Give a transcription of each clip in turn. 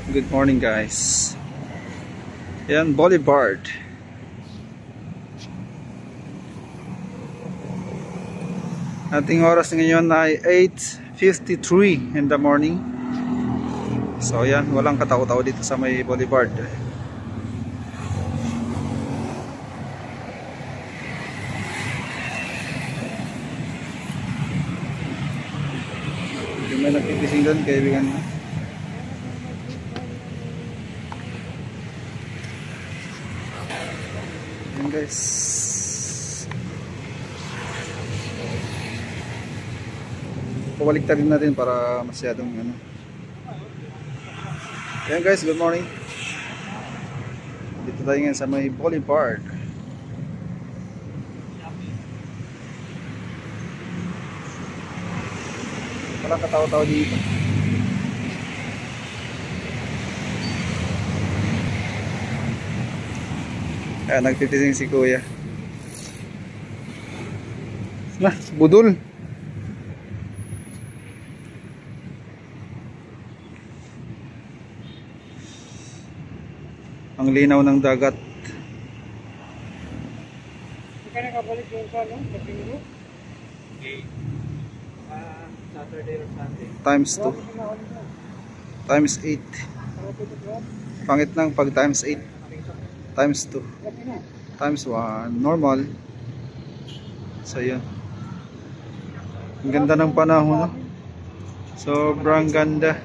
Good morning guys. Yan, Boulevard. Ating oras ngayon ay 8:53 in the morning. So yan, walang katao-tao dito sa may Boulevard. Yung may nagtitising doon, kaibigan mo. Yan guys. Pabaliktarin natin para masyadong ano. Yan guys, good morning. Dito tayo ngayon sa may Boulevard. Walang katao-tao dito. Ayan, nagtitising si kuya. Nah, budol. Ang linaw ng dagat. Hindi ka nakabalik doon sa ano? Sa Pingro? Saturday or Sunday? Times 2. Times 8. Pangit ng pag times 8. Times 2. Times 1. Normal. So yun. Ang ganda ng panahon, no? Sobrang ganda.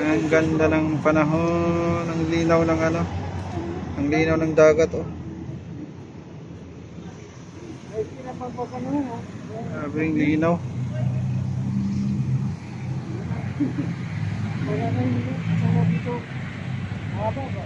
Ang ganda ng panahon. Ang linaw ng ano. Ang linaw ng dagat, oh. Sabing linaw. Wala na yun. Kasama dito. Haba ba?